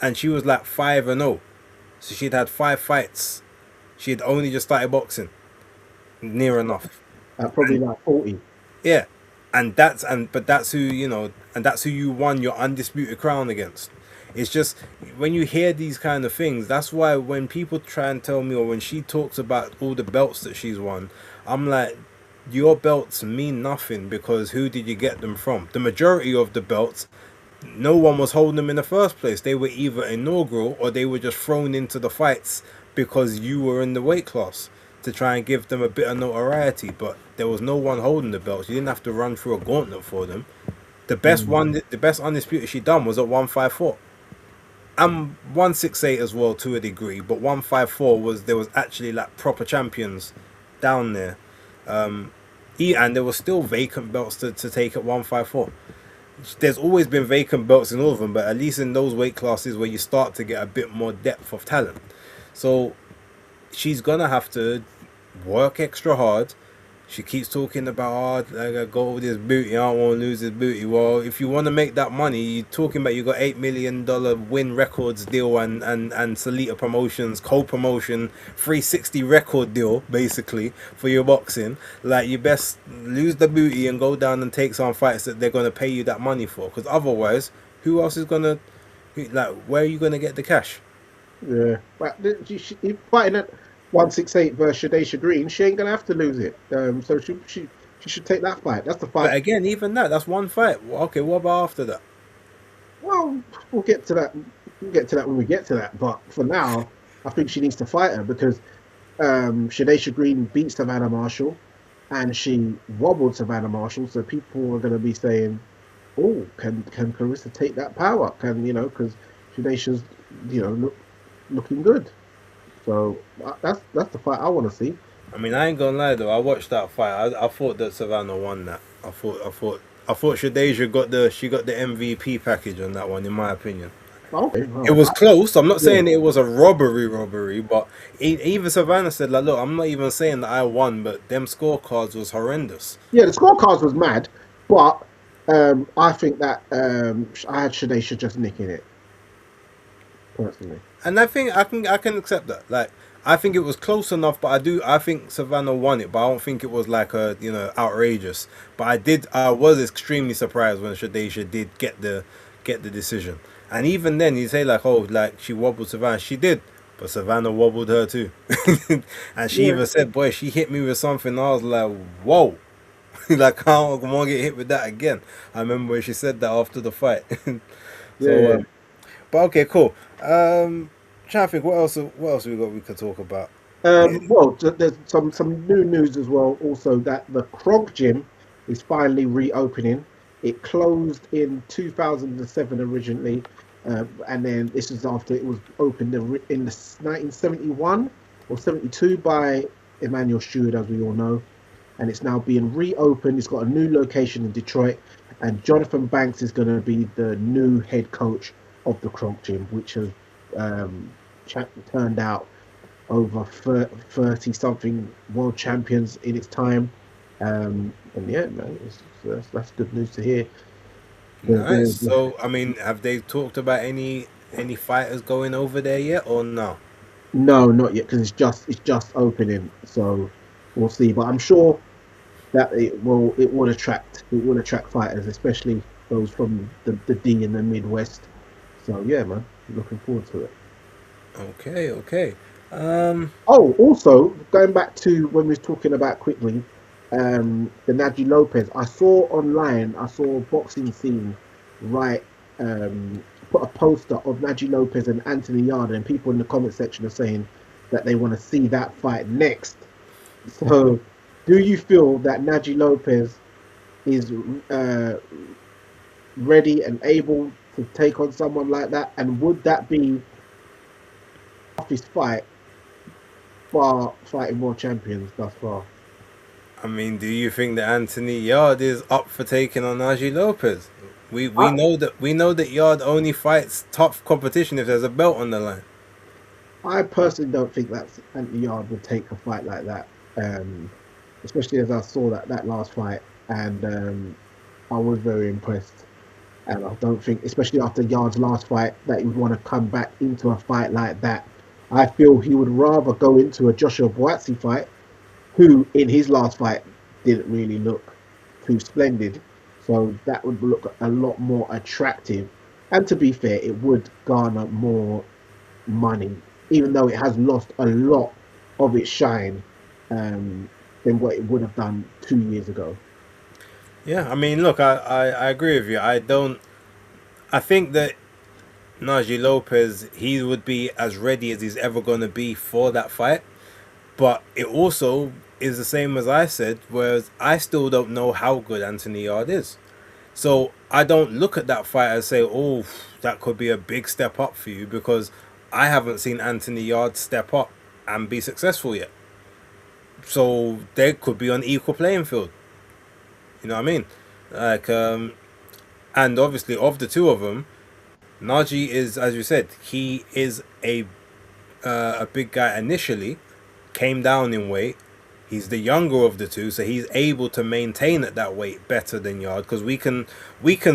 and she was like 5-0, so she'd had 5 fights. She had only just started boxing, near enough. Probably like 40. Yeah. And that's who you won your undisputed crown against. It's just when you hear these kind of things, that's why when people try and tell me, or when she talks about all the belts that she's won, I'm like, your belts mean nothing, because who did you get them from? The majority of the belts, no one was holding them in the first place. They were either inaugural or they were just thrown into the fights because you were in the weight class, to try and give them a bit of notoriety, but there was no one holding the belts. You didn't have to run through a gauntlet for them. The best undisputed she done was at 154. I'm 168 as well to a degree, but 154 there was actually like proper champions down there. And there were still vacant belts to take at 154. There's always been vacant belts in all of them, but at least in those weight classes where you start to get a bit more depth of talent. So she's gonna have to work extra hard. She keeps talking about, oh, I gotta go with this booty, I don't want to lose this booty. Well, if you want to make that money, you're talking about you got $8 million win records deal and Salita Promotions co-promotion 360 record deal basically for your boxing. Like, you best lose the booty and go down and take some fights that they're gonna pay you that money for. Because otherwise, who else is gonna, like, where are you gonna get the cash? Yeah, but she fighting at 168 versus Shadesha Green. She ain't gonna have to lose it. So she should take that fight. That's the fight. But again, even that's one fight. Okay, what about after that? Well, we'll get to that. We'll get to that when we get to that. But for now, I think she needs to fight her because Shadesha Green beat Savannah Marshall, and she wobbled Savannah Marshall. So people are going to be saying, "Oh, can Clarissa take that power? Can because Shadesha's looking good." So that's the fight I want to see. I mean, I ain't gonna lie though. I watched that fight. I thought that Savannah won that. I thought Shadesha got the MVP package on that one, in my opinion. Okay. It was close. I'm not saying it was a robbery, but even Savannah said, like, look, I'm not even saying that I won, but them scorecards was horrendous. Yeah, the scorecards was mad, but I think that I had Shadesha just nicking it personally. And I think I can accept that. Like, I think it was close enough, but I think Savannah won it, but I don't think it was like outrageous. But I was extremely surprised when Shadesha did get the decision. And even then, you say like, oh, like she wobbled Savannah. She did, but Savannah wobbled her too. And she even said, boy, she hit me with something. I was like, whoa. Like, I don't want to get hit with that again. I remember when she said that after the fight. But okay, cool. Trying to think what else we could talk about. Well, there's some new news as well. Also, that the Kronk Gym is finally reopening. It closed in 2007 originally, and then this is after it was opened in 1971 or 72 by Emmanuel Stewart, as we all know, and it's now being reopened. It's got a new location in Detroit, and Jonathan Banks is going to be the new head coach of the Kronk Gym, which has turned out over 30 something world champions in its time. And yeah, man, that's good news to hear. Nice. So, I mean, have they talked about any fighters going over there yet, or no? No, not yet, because it's just opening. So we'll see. But I'm sure that it will attract fighters, especially those from the D in the Midwest. So yeah, man, looking forward to it. Okay. Also going back to when we was talking about quickly, the Naji Lopez. I saw Boxing Scene put a poster of Naji Lopez and Anthony Yarde, and people in the comment section are saying that they want to see that fight next. So, do you feel that Naji Lopez is ready and able to take on someone like that, and would that be his fight for fighting world champions thus far? I mean, do you think that Anthony Yarde is up for taking on Naji Lopez? We know that Yarde only fights tough competition if there's a belt on the line. I personally don't think that Anthony Yarde would take a fight like that, especially as I saw that last fight, and I was very impressed. And I don't think, especially after Yarde's last fight, that he would want to come back into a fight like that. I feel he would rather go into a Joshua Buatsi fight, who in his last fight didn't really look too splendid. So that would look a lot more attractive. And to be fair, it would garner more money, even though it has lost a lot of its shine than what it would have done 2 years ago. Yeah, I mean, look, I agree with you. I think that Naji Lopez, he would be as ready as he's ever going to be for that fight. But it also is the same as I said, whereas I still don't know how good Anthony Yarde is. So I don't look at that fight and say, oh, that could be a big step up for you, because I haven't seen Anthony Yarde step up and be successful yet. So they could be on equal playing field. You know what I mean? Like, and obviously of the two of them, Najee is, as you said, he is a big guy initially, came down in weight. He's the younger of the two, so he's able to maintain at that weight better than Yard, because we can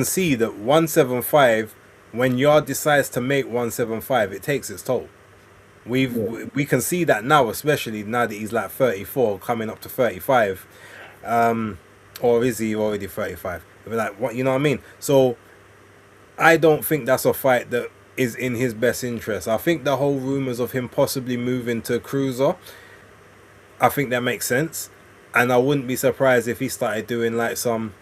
see that 175, when Yard decides to make 175, it takes its toll. We can see that now, especially now that he's like 34, coming up to 35, or is he already 35? Like, what, you know what I mean? So I don't think that's a fight that is in his best interest. I think the whole rumors of him possibly moving to cruiser, I think that makes sense, and I wouldn't be surprised if he started doing like some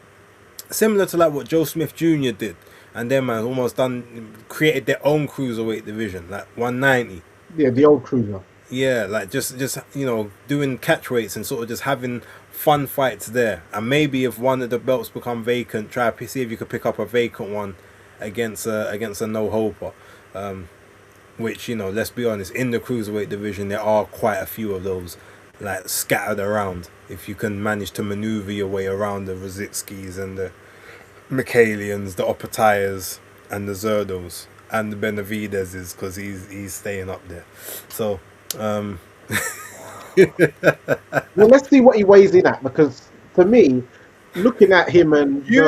similar to like what Joe Smith Jr. did, and then man almost created their own cruiserweight division, like 190. Yeah, the old cruiser. Yeah, like just doing catch weights and sort of just having fun fights there, and maybe if one of the belts become vacant, try to see if you could pick up a vacant one against a no hoper. Which, let's be honest, in the cruiserweight division there are quite a few of those, like scattered around. If you can manage to maneuver your way around the Rosicskis and the Mikhalians, the Opatayas and the Zerdos and the Benavidezes, because he's staying up there. So well, let's see what he weighs in at, because for me, looking at him and he's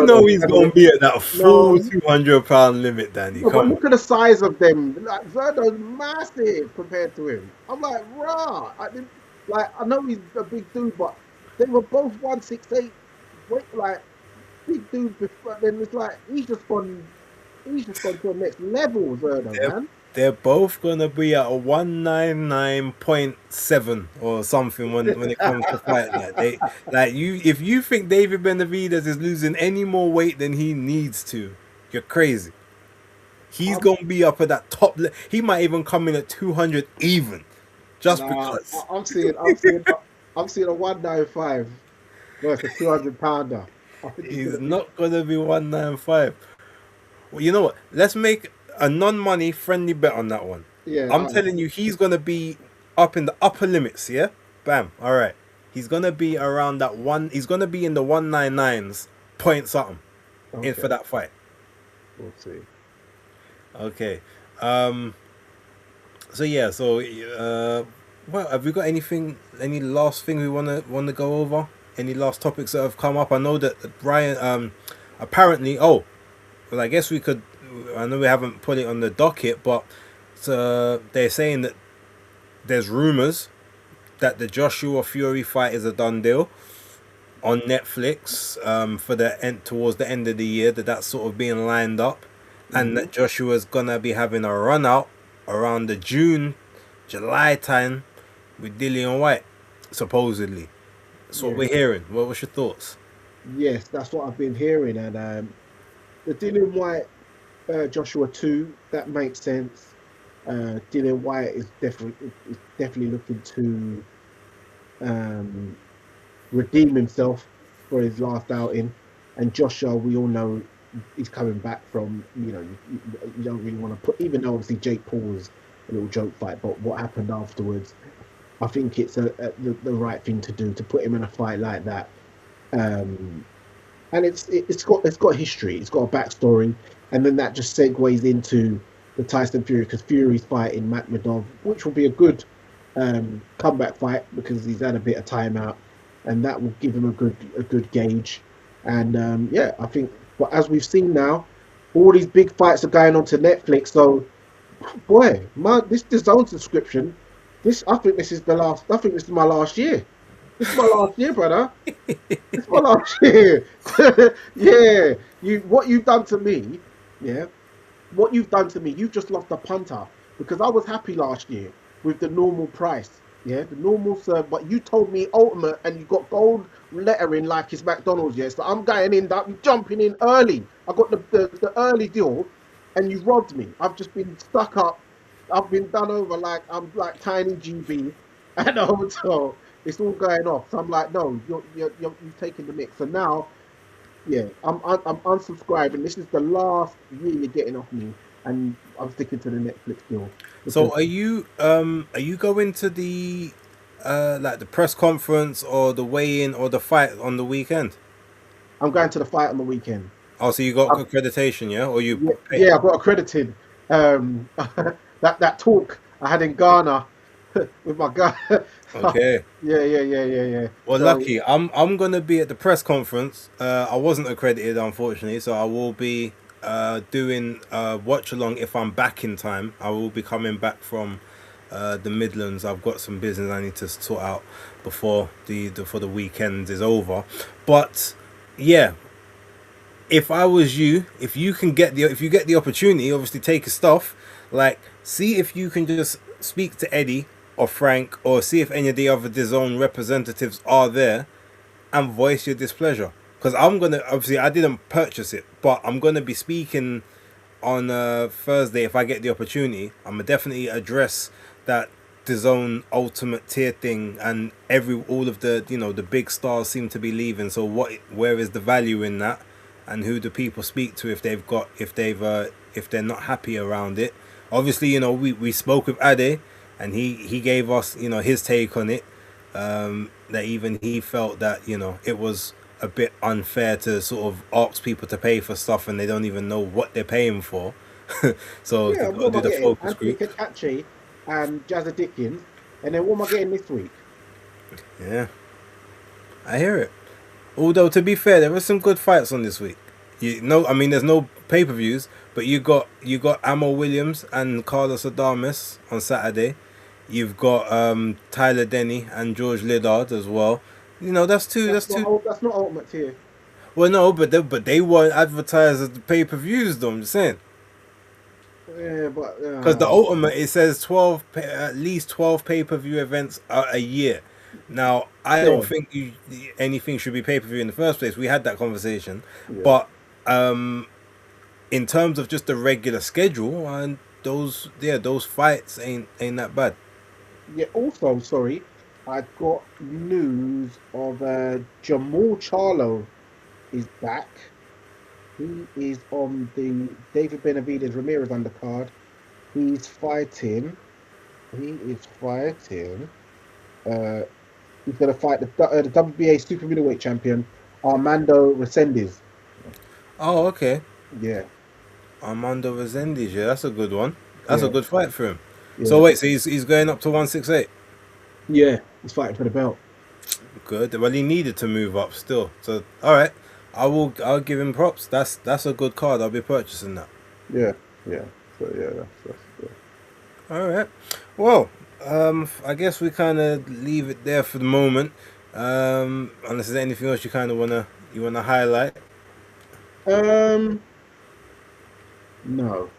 going to be at that full 200-pound limit, Danny. No, but look at the size of them. Like, Zerdo's massive compared to him. I'm like, rah. I know he's a big dude, but they were both 168. Like big dudes before. Then it's like he's just gone to the next level, Zerdo, man. They're both gonna be at a 199.7 or something when it comes to fight. If you think David Benavidez is losing any more weight than he needs to, you're crazy. He's gonna be up at that top. He might even come in at 200 even, because. I'm seeing a 195 versus a 200-pounder. He's not gonna be 195. Well, you know what? Let's make a non-money friendly bet on that one. Yeah, I'm telling you, he's gonna be up in the upper limits. Yeah, bam. All right, he's gonna be around that one. He's gonna be in the 199s point something for that fight. We'll see. Okay. So yeah. So well, have we got any last thing we wanna go over? Any last topics that have come up? I know that Brian apparently. Oh, well, I guess we could. I know we haven't put it on the docket, but they're saying that there's rumors that the Joshua Fury fight is a done deal on Netflix for towards the end of the year. That's sort of being lined up, and that Joshua's gonna be having a run out around the July time with Dillian White, supposedly. That's what we're hearing. What was your thoughts? Yes, that's what I've been hearing, and the Dillian White. Joshua 2, that makes sense. Dillian White is definitely looking to redeem himself for his last outing, and Joshua, we all know, he's coming back from, you don't really want to put, even though obviously Jake Paul was a little joke fight, but what happened afterwards, I think it's the right thing to do, to put him in a fight like that. And it's got history, it's got a backstory. And then that just segues into the Tyson Fury, because Fury's fighting Makhmudov, which will be a good comeback fight, because he's had a bit of time out, and that will give him a good gauge. And I think, but as we've seen now, all these big fights are going on to Netflix. So, boy, this DAZN subscription, I think this is my last year. This is my last year, brother. It's my last year. Yeah, what you've done to me. Yeah, what you've done to me, you've just lost a punter, because I was happy last year with the normal price, the normal serve, but you told me ultimate and you got gold lettering like it's McDonald's, so I'm going in, I'm jumping in early. I got the early deal, and you robbed me. I've just been stuck up. I've been done over like I'm like Tiny GB at a hotel. It's all going off. So I'm like, no, you're taking the mix. So now, Yeah, I'm unsubscribing. This is the last year you're getting off me, and I'm sticking to the Netflix deal So because are you going to the like the press conference or the weigh-in or the fight on the weekend? I'm going to the fight on the weekend. Oh, so you got I've, accreditation, yeah? Or you yeah, pay? yeah, I got accredited. That talk I had in Ghana with my guy. Okay. Yeah. Well, So lucky. I'm gonna be at the press conference. I wasn't accredited, unfortunately, so I will be doing watch along if I'm back in time. I will be coming back from the Midlands. I've got some business I need to sort out before the weekend is over. But yeah, if I was you, if you get the opportunity, obviously take his stuff. Like, see if you can just speak to Eddie or Frank, or see if any of the other DAZN representatives are there, and voice your displeasure. Because I'm gonna, obviously I didn't purchase it, but I'm gonna be speaking on Thursday if I get the opportunity. I'm gonna definitely address that DAZN ultimate tier thing, and all of the the big stars seem to be leaving. So where is the value in that? And who do people speak to if if they're not happy around it? Obviously, we spoke with Ade, and he gave us his take on it. That even he felt that it was a bit unfair to sort of ask people to pay for stuff and they don't even know what they're paying for. So yeah, they got to what am do I the getting? focus Anthony group. Katachi and Jazza Dickens, and then what am I getting this week? Yeah, I hear it. Although to be fair, there were some good fights on this week. I mean, there's no pay-per-views, but you got Amo Williams and Carlos Adames on Saturday. You've got Tyler Denny and George Liddard as well. That's two. That's two. That's not ultimate tier. Well, no, but they weren't advertised as the pay-per-views, though. I'm just saying. Yeah, but Because the ultimate, it says at least 12 pay-per-view events a year. Now, I don't think anything should be pay-per-view in the first place. We had that conversation, but in terms of just the regular schedule, and those fights ain't that bad. Yeah. Also, sorry, I got news of Jamal Charlo is back. He is on the David Benavidez Ramirez undercard. He's fighting. He's going to fight the WBA super middleweight champion Armando Resendiz. Oh, okay. Yeah. Armando Resendiz, yeah, that's a good one. That's a good fight for him. Yeah. So wait, so he's going up to 168. Yeah, he's fighting for the belt. Good. Well, he needed to move up still. So all right, I'll give him props. That's a good card. I'll be purchasing that. Yeah. So yeah, that's good. All right. Well, I guess we kind of leave it there for the moment. Unless there's anything else you kind of wanna highlight. No.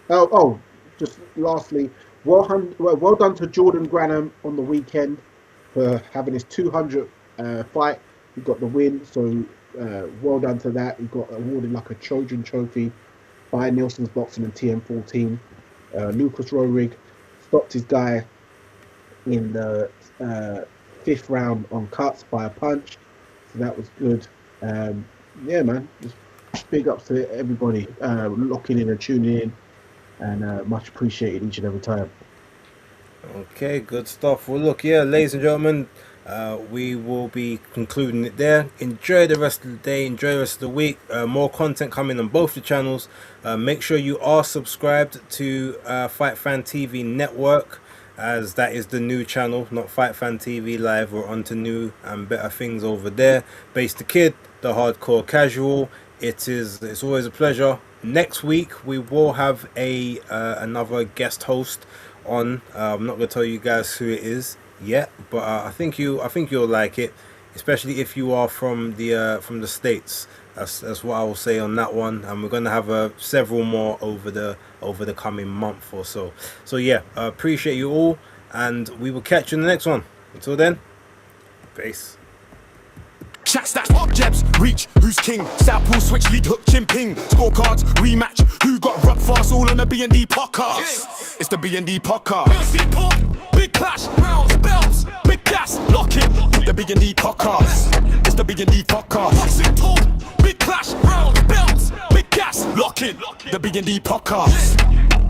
Oh, just lastly, well done to Jordan Granham on the weekend for having his 200th fight. He got the win, so well done to that. He got awarded like a Trojan trophy by Nielsen's Boxing and TM14. Lucas Rohrig stopped his guy in the 5th round on cuts by a punch, so that was good. Yeah, man, just big ups to everybody locking in and tuning in, and much appreciated each and every time. Okay, good stuff. Well, look, yeah, ladies and gentlemen, we will be concluding it there. Enjoy the rest of the day, enjoy the rest of the week. More content coming on both the channels. Make sure you are subscribed to Fight Fan TV Network, as that is the new channel, not Fight Fan TV Live. We're on to new and better things over there. Base the Kid, the Hardcore Casual. It's always a pleasure. Next week we will have another guest host on. I'm not gonna tell you guys who it is yet, but I think you'll like it, especially if you are from the States. That's what I will say on that one, and we're gonna have several more over the coming month or so. So yeah, appreciate you all, and we will catch you in the next one. Until then, peace. Chat stats, pop jabs, reach, who's king? Southpaw, switch, lead, hook, chin, ping. Scorecards, rematch, who got rubbed fast, all on the B&D Podcast. It's the B&D Podcast. Big clash, rounds, belts, big gas, lock it. The B&D Podcast. It's the B&D Podcast. Big clash. lock in. The B&D Podcast.